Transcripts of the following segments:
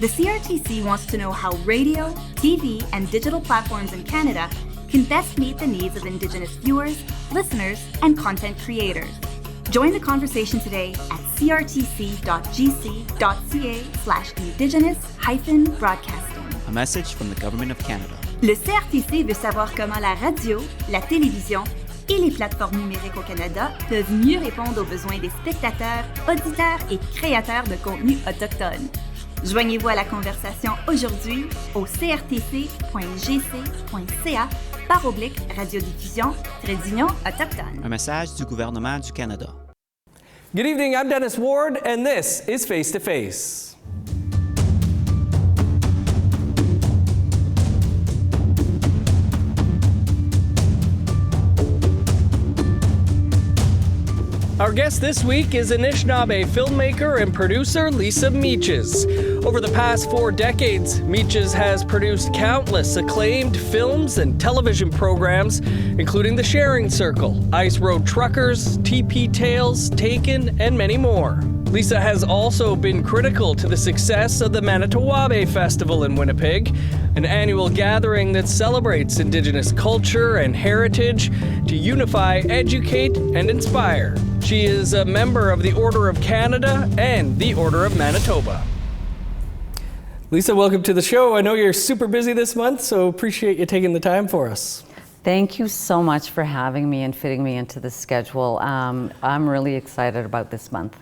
The CRTC wants to know how radio, TV, and digital platforms in Canada can best meet the needs of Indigenous viewers, listeners, and content creators. Join the conversation today at crtc.gc.ca/indigenous-broadcasting. A message from the Government of Canada. Le CRTC veut savoir comment la radio, la télévision et les plateformes numériques au Canada peuvent mieux répondre aux besoins des spectateurs, auditeurs et créateurs de contenu autochtones. Joignez-vous à la conversation aujourd'hui au crtc.gc.ca/radiodiffusion-autochtone. Un message du gouvernement du Canada. Good evening, I'm Dennis Ward, and this is Face to Face. Our guest this week is Anishinaabe filmmaker and producer Lisa Meeches. Over the past 4 decades, Meeches has produced countless acclaimed films and television programs, including The Sharing Circle, Ice Road Truckers, TP Tales, Taken, and many more. Lisa has also been critical to the success of the MMIWG Festival in Winnipeg, an annual gathering that celebrates Indigenous culture and heritage to unify, educate, and inspire. She is a member of the Order of Canada and the Order of Manitoba. Lisa, welcome to the show. I know you're super busy this month, so appreciate you taking the time for us. Thank you so much for having me and fitting me into the schedule. I'm really excited about this month.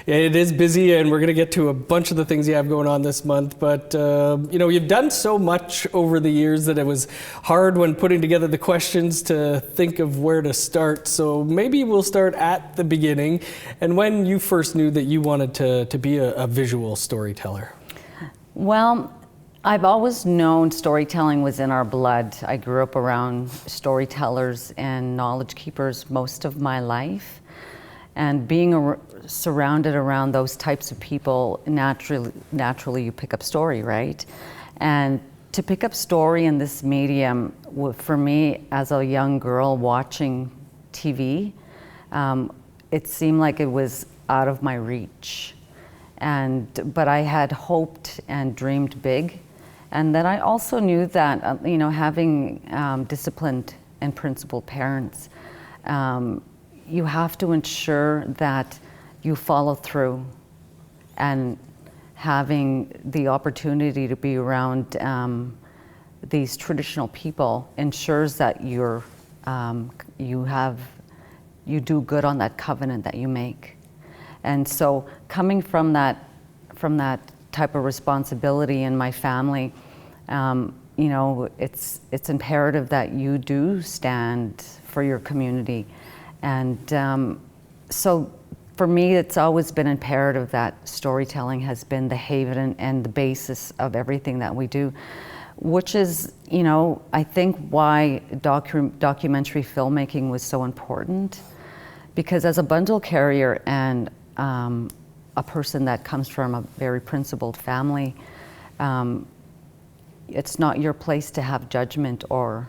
Yeah, it is busy, and we're going to get to a bunch of the things you have going on this month. But, you've done so much over the years that it was hard when putting together the questions to think of where to start. So maybe we'll start at the beginning and when you first knew that you wanted to be a visual storyteller. Well, I've always known storytelling was in our blood. I grew up around storytellers and knowledge keepers most of my life. And being surrounded around those types of people, naturally you pick up story, right? And to pick up story in this medium, for me as a young girl watching TV, it seemed like it was out of my reach. But I had hoped and dreamed big. And then I also knew that, having disciplined and principled parents, you have to ensure that you follow through, and having the opportunity to be around these traditional people ensures that you do good on that covenant that you make. And so coming from that type of responsibility in my family, it's imperative that you do stand for your community. And so for me, it's always been imperative that storytelling has been the haven and the basis of everything that we do, which is, I think why documentary filmmaking was so important. Because as a bundle carrier and a person that comes from a very principled family, it's not your place to have judgment or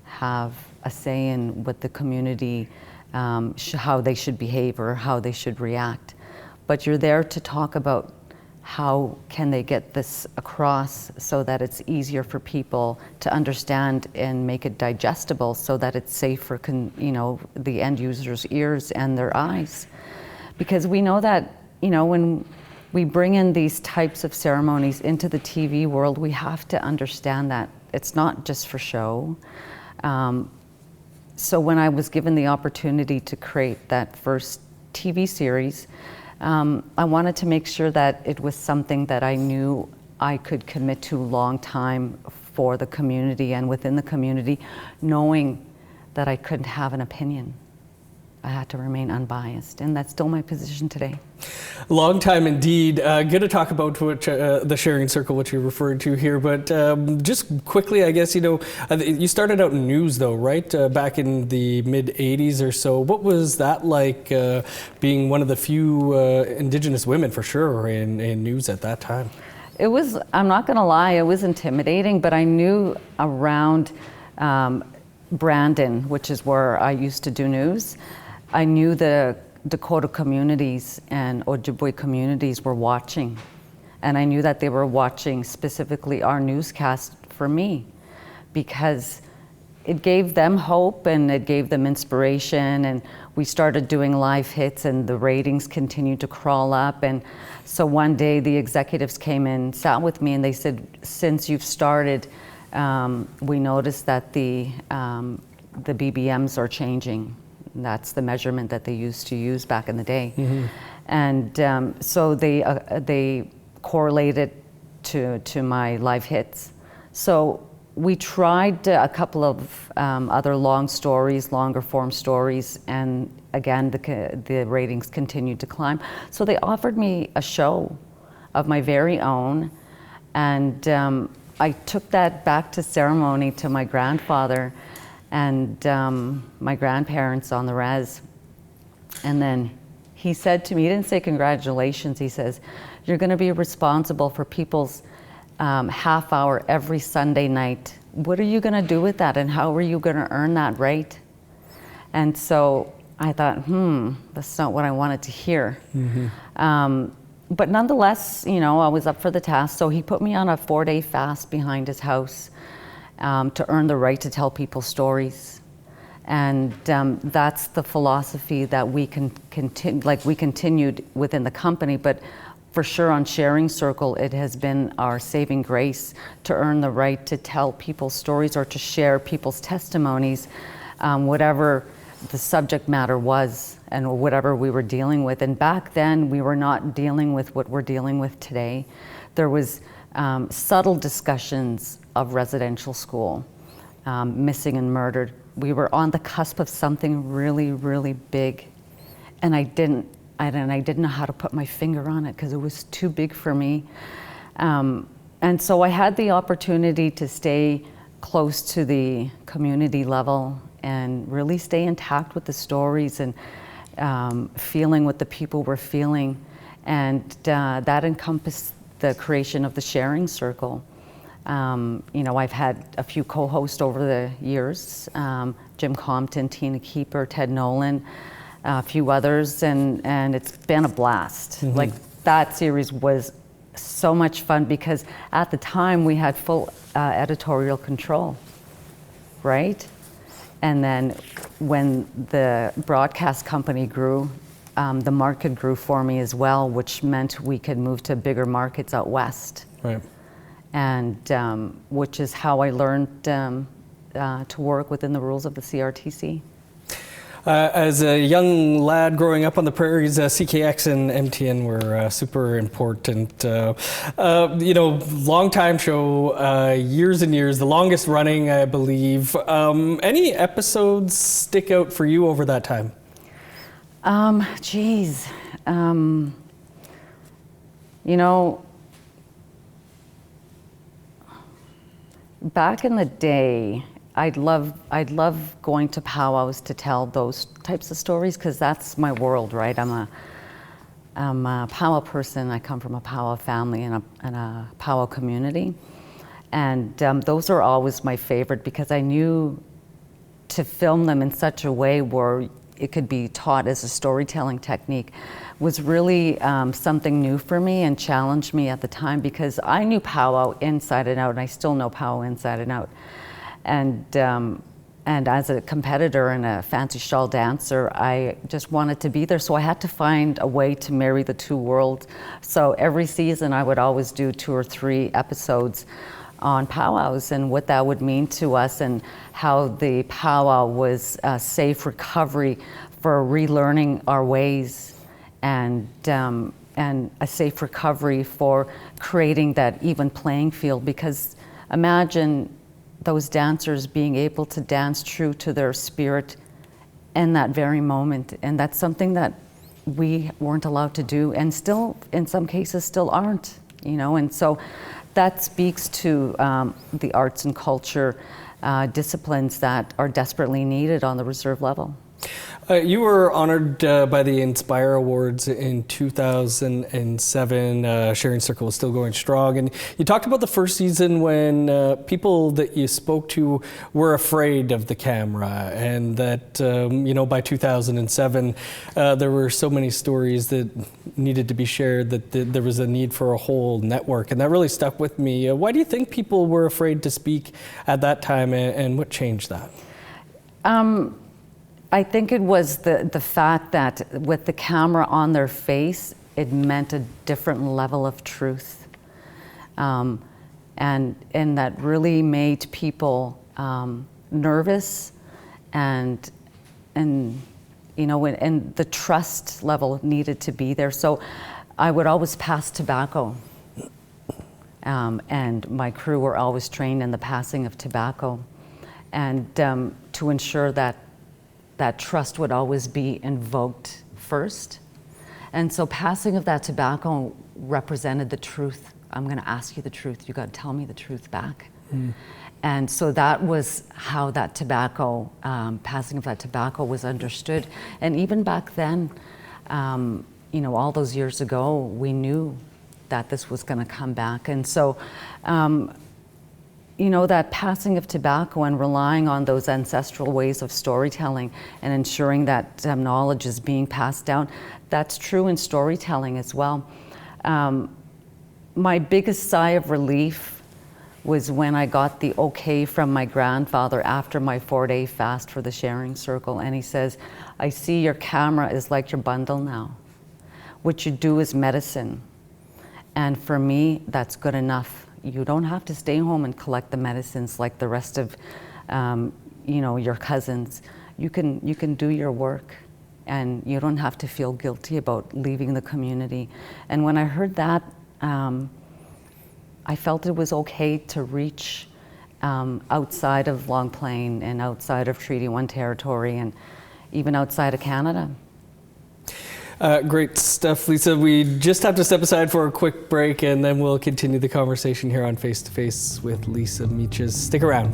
have a say in what the community, how they should behave or how they should react. But you're there to talk about how can they get this across so that it's easier for people to understand and make it digestible so that it's safe for the end user's ears and their eyes. Because we know that, when we bring in these types of ceremonies into the TV world, we have to understand that it's not just for show. So when I was given the opportunity to create that first TV series, I wanted to make sure that it was something that I knew I could commit to long time for the community and within the community, knowing that I couldn't have an opinion. I had to remain unbiased, and that's still my position today. Long time indeed. Going to talk about the Sharing Circle, which you referred to here, but just quickly, I guess, you started out in news though, right? Back in the mid-'80s or so. What was that like, being one of the few Indigenous women, for sure, in news at that time? It was, I'm not going to lie, it was intimidating, but I knew around Brandon, which is where I used to do news, I knew the Dakota communities and Ojibwe communities were watching. And I knew that they were watching specifically our newscast for me, because it gave them hope and it gave them inspiration, and we started doing live hits and the ratings continued to crawl up. And so one day the executives came in, sat with me, and they said, since you've started, we noticed that the BBMs are changing. That's the measurement that they used to use back in the day. Mm-hmm. And so they correlated to my live hits. So we tried a couple of other longer form stories, and again, the ratings continued to climb. So they offered me a show of my very own, and I took that back to ceremony to my grandfather and my grandparents on the res. And then he said to me, he didn't say congratulations, he says, you're gonna be responsible for people's half hour every Sunday night. What are you gonna do with that, and how are you gonna earn that right? And so I thought, that's not what I wanted to hear. Mm-hmm. But nonetheless, you know, I was up for the task. So he put me on a 4-day fast behind his house to earn the right to tell people stories. And that's the philosophy that we continued within the company, but for sure on Sharing Circle, it has been our saving grace to earn the right to tell people's stories or to share people's testimonies, whatever the subject matter was and whatever we were dealing with. And back then, we were not dealing with what we're dealing with today. There was subtle discussions of residential school, missing and murdered. We were on the cusp of something really, really big, and I didn't know how to put my finger on it because it was too big for me. And so I had the opportunity to stay close to the community level and really stay intact with the stories and feeling what the people were feeling. And that encompassed the creation of the Sharing Circle. You know, I've had a few co-hosts over the years, Jim Compton, Tina Keeper, Ted Nolan, a few others, and it's been a blast. Mm-hmm. Like, that series was so much fun because at the time we had full editorial control, right? And then when the broadcast company grew, the market grew for me as well, which meant we could move to bigger markets out west. Right. And which is how I learned to work within the rules of the CRTC. As a young lad growing up on the prairies, CKX and MTN were super important. You know, long time show, years and years, the longest running, I believe. Any episodes stick out for you over that time? Geez. You know, back in the day, I'd love going to powwows to tell those types of stories because that's my world, right? I'm a powwow person. I come from a powwow family and a powwow community, and those are always my favorite because I knew to film them in such a way where it could be taught as a storytelling technique was really something new for me and challenged me at the time because I knew powwow inside and out, and I still know powwow inside and out. And as a competitor and a fancy shawl dancer, I just wanted to be there. So I had to find a way to marry the two worlds. So every season I would always do 2 or 3 episodes on powwows and what that would mean to us and how the powwow was a safe recovery for relearning our ways and a safe recovery for creating that even playing field. Because imagine those dancers being able to dance true to their spirit in that very moment. And that's something that we weren't allowed to do and still, in some cases, still aren't, you know. And so that speaks to the arts and culture disciplines that are desperately needed on the reserve level. You were honored by the Inspire Awards in 2007. Sharing Circle was still going strong. And you talked about the first season when people that you spoke to were afraid of the camera, and that, by 2007, there were so many stories that needed to be shared that there was a need for a whole network. And that really stuck with me. Why do you think people were afraid to speak at that time, and what changed that? I think it was the fact that with the camera on their face, it meant a different level of truth. And that really made people nervous, and the trust level needed to be there. So I would always pass tobacco. And my crew were always trained in the passing of tobacco. And to ensure that trust would always be invoked first. And so passing of that tobacco represented the truth. I'm going to ask you the truth. You got to tell me the truth back. And so that was how that tobacco, passing of that tobacco was understood. And even back then, all those years ago, we knew that this was going to come back. And so, that passing of tobacco and relying on those ancestral ways of storytelling and ensuring that knowledge is being passed down, that's true in storytelling as well. My biggest sigh of relief was when I got the okay from my grandfather after my 4-day fast for the Sharing Circle, and he says, I see your camera is like your bundle now. What you do is medicine. And for me, that's good enough. You don't have to stay home and collect the medicines like the rest of, your cousins. You can do your work, and you don't have to feel guilty about leaving the community. And when I heard that, I felt it was okay to reach outside of Long Plain and outside of Treaty 1 territory and even outside of Canada. Great stuff, Lisa. We just have to step aside for a quick break, and then we'll continue the conversation here on Face to Face with Lisa Meeches. Stick around.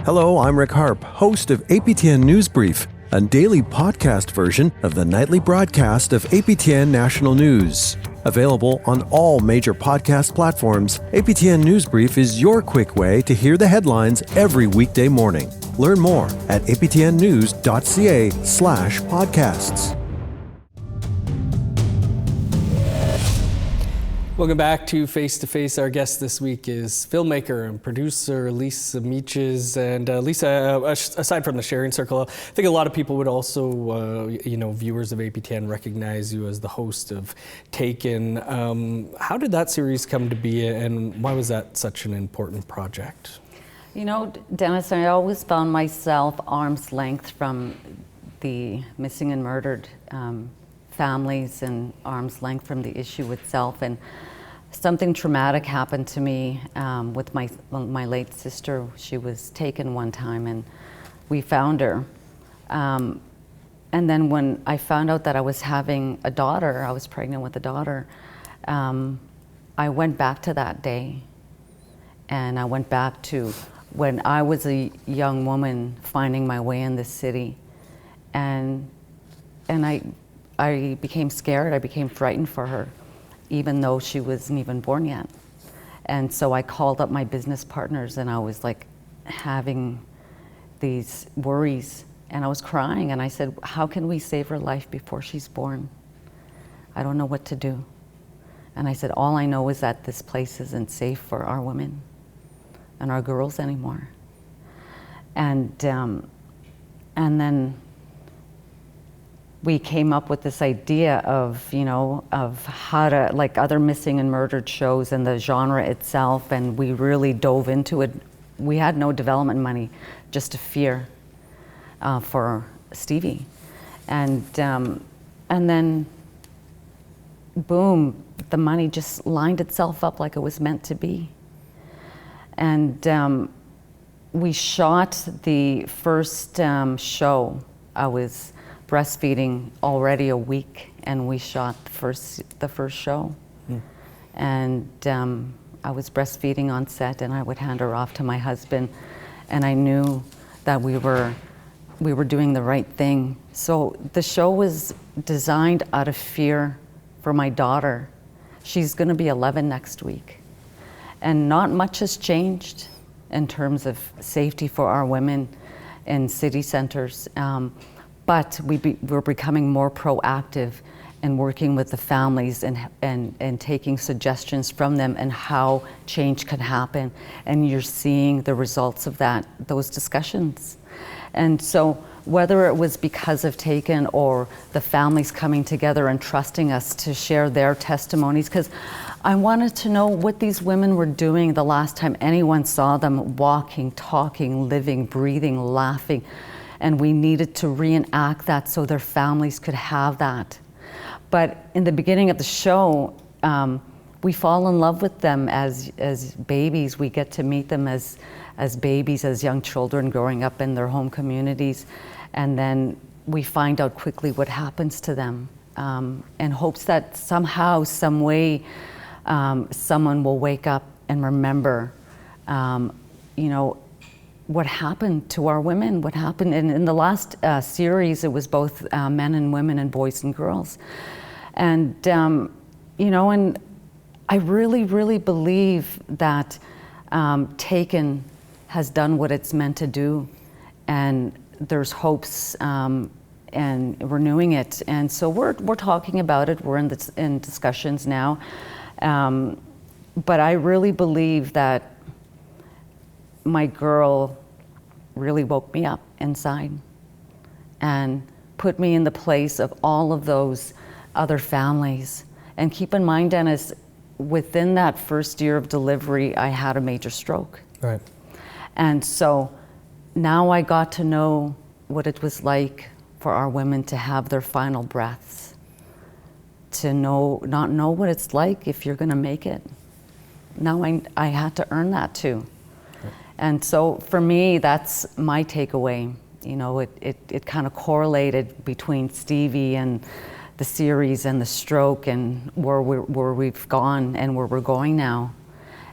Hello, I'm Rick Harp, host of APTN News Brief, a daily podcast version of the nightly broadcast of APTN National News. Available on all major podcast platforms, APTN News Brief is your quick way to hear the headlines every weekday morning. Learn more at aptnnews.ca/podcasts. Welcome back to Face to Face. Our guest this week is filmmaker and producer Lisa Meeches. And Lisa, aside from the Sharing Circle, I think a lot of people would also, viewers of APTN recognize you as the host of Taken. How did that series come to be, and why was that such an important project? Dennis, I always found myself arm's length from the missing and murdered families and arm's length from the issue itself. And something traumatic happened to me with my late sister. She was taken one time, and we found her. And then when I found out that I was having a daughter, I was pregnant with a daughter, I went back to that day. And I went back to when I was a young woman finding my way in this city. And I became scared, I became frightened for her, even though she wasn't even born yet. And so I called up my business partners, and I was like having these worries, and I was crying, and I said, how can we save her life before she's born? I don't know what to do. And I said, all I know is that this place isn't safe for our women and our girls anymore. And then we came up with this idea of how to, like other missing and murdered shows and the genre itself, and we really dove into it. We had no development money, just a fear for Stevie. And then, boom, the money just lined itself up like it was meant to be. And we shot the first show. I was breastfeeding already a week, and we shot the first show. And I was breastfeeding on set, and I would hand her off to my husband. and I knew that we were doing the right thing. So the show was designed out of fear for my daughter. She's going to be 11 next week. And not much has changed in terms of safety for our women in city centers. But we're becoming more proactive and working with the families and taking suggestions from them and how change can happen. And you're seeing the results of those discussions. And so whether it was because of Taken or the families coming together and trusting us to share their testimonies, because I wanted to know what these women were doing the last time anyone saw them walking, talking, living, breathing, laughing. And we needed to reenact that so their families could have that. But in the beginning of the show, we fall in love with them as babies. We get to meet them as babies, as young children growing up in their home communities. And then we find out quickly what happens to them, in hopes that somehow, some way, someone will wake up and remember, what happened to our women, what happened. In the last series, it was both men and women and boys and girls. And, and I really, really believe that Taken has done what it's meant to do, and there's hopes and renewing it. And so we're talking about it. We're in discussions now. But I really believe that my girl really woke me up inside and put me in the place of all of those other families. And keep in mind, Dennis, within that first year of delivery, I had a major stroke. Right. And so now I got to know what it was like for our women to have their final breaths, to not know what it's like if you're gonna make it. Now I had to earn that too. Right. And so for me, that's my takeaway. It kind of correlated between Stevie and the series and the stroke and where we've gone and where we're going now.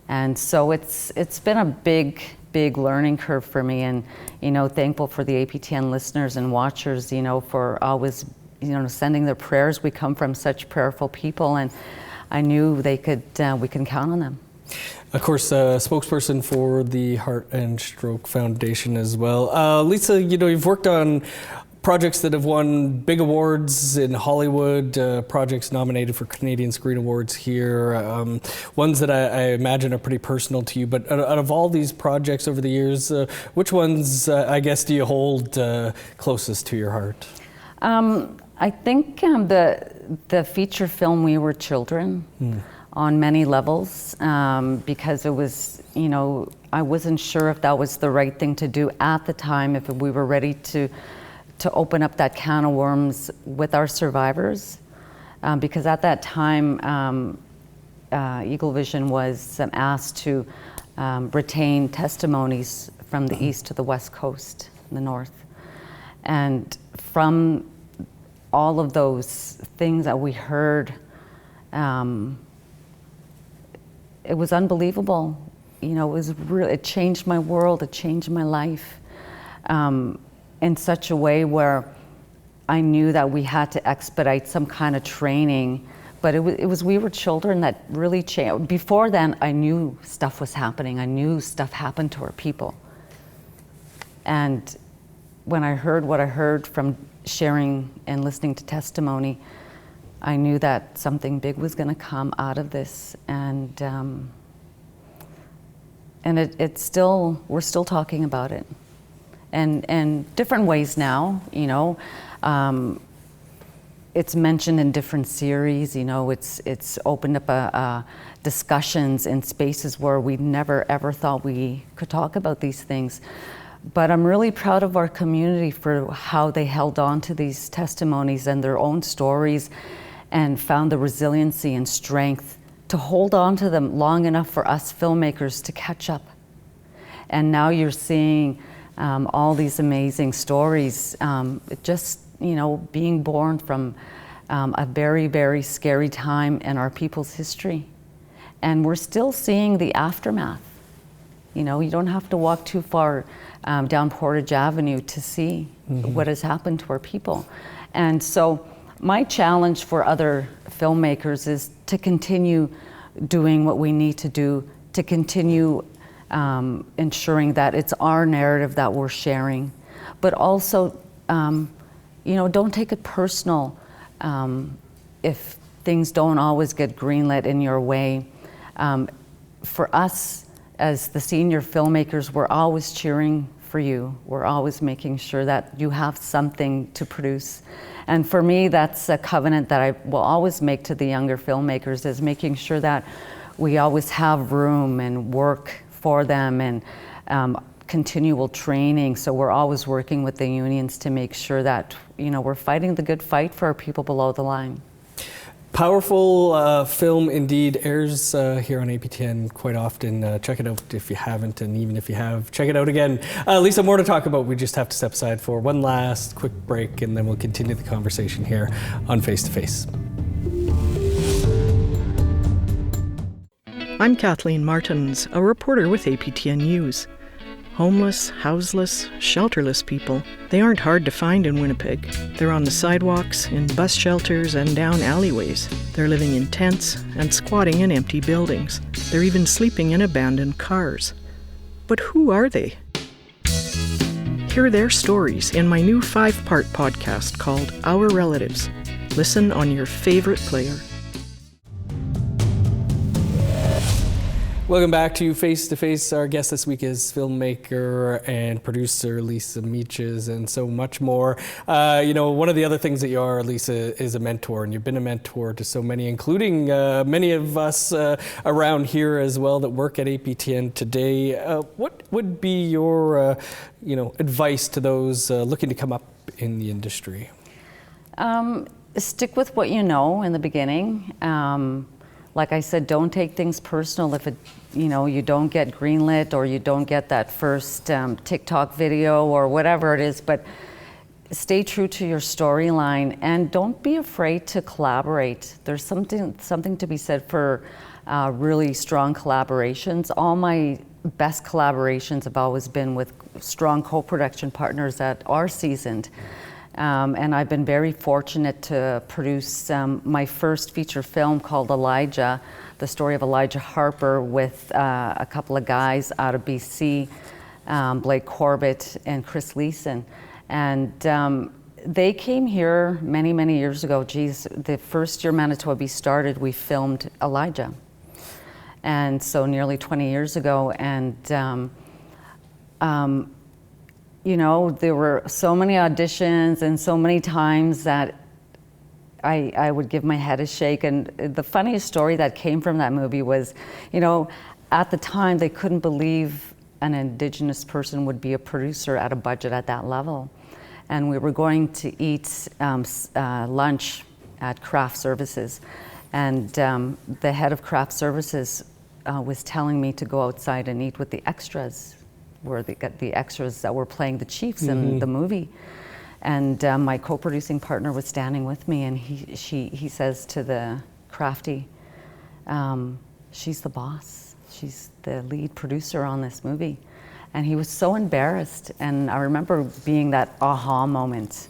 And so it's been a big learning curve for me, and thankful for the APTN listeners and watchers, for always sending their prayers. We come from such prayerful people, and I knew we can count on them. Of course, spokesperson for the Heart and Stroke Foundation as well. Lisa, you've worked on projects that have won big awards in Hollywood, projects nominated for Canadian Screen Awards here, ones that I imagine are pretty personal to you. But out of all these projects over the years, which ones, I guess, do you hold closest to your heart? I think the feature film We Were Children, on many levels, because it was, I wasn't sure if that was the right thing to do at the time, if we were ready to open up that can of worms with our survivors, because at that time, Eagle Vision was asked to retain testimonies from the east to the west coast, the north. And from all of those things that we heard, it was unbelievable. It changed my world, it changed my life. In such a way where I knew that we had to expedite some kind of training, but it was We Were Children that really changed. Before then, I knew stuff was happening. I knew stuff happened to our people. And when I heard what I heard from sharing and listening to testimony, I knew that something big was going to come out of this, and we're still talking about it. And different ways now, it's mentioned in different series, it's opened up discussions in spaces where we never ever thought we could talk about these things. But I'm really proud of our community for how they held on to these testimonies and their own stories and found the resiliency and strength to hold on to them long enough for us filmmakers to catch up. And now you're seeing all these amazing stories, being born from a very, very scary time in our people's history. And we're still seeing the aftermath. You know, you don't have to walk too far down Portage Avenue to see what has happened to our people. And so my challenge for other filmmakers is to continue doing what we need to do, to continue ensuring that it's our narrative that we're sharing, but also, you know, don't take it personal if things don't always get greenlit in your way. For us, as the senior filmmakers, we're always cheering for you. We're always making sure that you have something to produce. And for me, that's a covenant that I will always make to the younger filmmakers, is making sure that we always have room and work for them, and continual training. So we're always working with the unions to make sure that, you know, we're fighting the good fight for our people below the line. Powerful film indeed, airs here on APTN quite often. Check it out if you haven't, and even if you have, check it out again. Lisa, more to talk about. We just have to step aside for one last quick break, and then we'll continue the conversation here on Face to Face. I'm Kathleen Martins, a reporter with APTN News. Homeless, houseless, shelterless people, they aren't hard to find in Winnipeg. They're on the sidewalks, in bus shelters, and down alleyways. They're living in tents and squatting in empty buildings. They're even sleeping in abandoned cars. But who are they? Hear their stories in my new 5-part podcast called Our Relatives. Listen on your favorite player. Welcome back to Face to Face. Our guest this week is filmmaker and producer Lisa Meeches, and so much more. You know, one of the other things that you are, Lisa, is a mentor, and you've been a mentor to so many, including many of us around here as well that work at APTN today. What would be your, you know, advice to those looking to come up in the industry? Stick with what you know in the beginning. Like I said, don't take things personal if it, you know, you don't get greenlit or you don't get that first TikTok video or whatever it is, but stay true to your storyline and don't be afraid to collaborate. There's something to be said for really strong collaborations. All my best collaborations have always been with strong co-production partners that are seasoned. And I've been very fortunate to produce my first feature film called Elijah, the story of Elijah Harper, with a couple of guys out of BC, Blake Corbett and Chris Leeson. And they came here many, many years ago. Geez, the first year Manitoba Beast started, we filmed Elijah. And so nearly 20 years ago. And you know, there were so many auditions and so many times that I would give my head a shake. And the funniest story that came from that movie was, you know, at the time they couldn't believe an Indigenous person would be a producer at a budget at that level. And we were going to eat lunch at Craft Services. And the head of Craft Services was telling me to go outside and eat with the extras, were the extras that were playing the chiefs in the movie. And my co-producing partner was standing with me, and he says to the crafty, she's the boss. She's the lead producer on this movie. And he was so embarrassed. And I remember being that aha moment,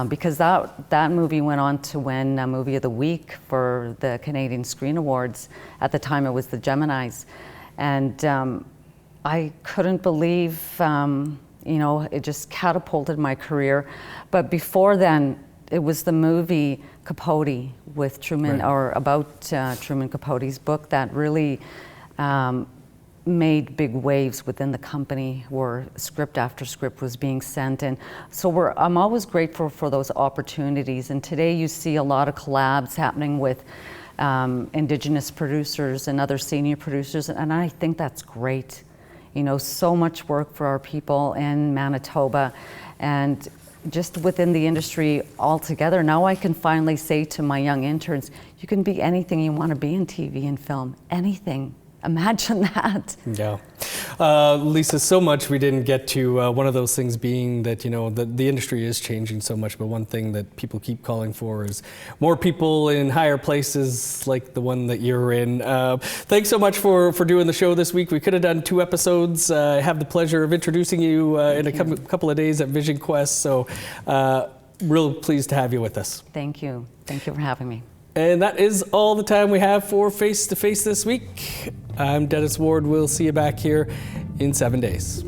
because that movie went on to win Movie of the Week for the Canadian Screen Awards. At the time it was the Geminis. And I couldn't believe, you know, it just catapulted my career. But before then, it was the movie Capote with Truman, right, or about Truman Capote's book that really made big waves within the company, where script after script was being sent. And so I'm always grateful for those opportunities. And today you see a lot of collabs happening with Indigenous producers and other senior producers, and I think that's great. You know, so much work for our people in Manitoba, and just within the industry altogether. Now I can finally say to my young interns, you can be anything you want to be in TV and film, anything. Imagine that. Yeah. Lisa, so much we didn't get to. One of those things being that, the industry is changing so much, but one thing that people keep calling for is more people in higher places like the one that you're in. Thanks so much for doing the show this week. We could have done 2 episodes. I have the pleasure of introducing you in a couple of days at Vision Quest, so real pleased to have you with us. Thank you. Thank you for having me. And that is all the time we have for Face to Face this week. I'm Dennis Ward. We'll see you back here in 7 days.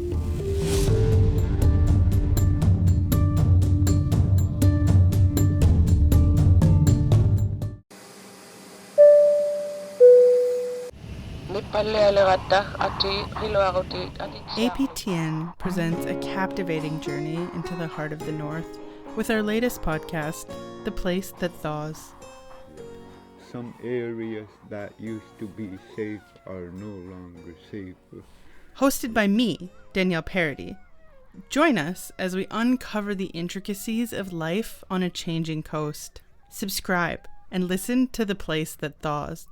APTN presents a captivating journey into the heart of the North with our latest podcast, The Place That Thaws. Some areas that used to be safe are no longer safe. Hosted by me, Danielle Parody. Join us as we uncover the intricacies of life on a changing coast. Subscribe and listen to The Place That Thaws.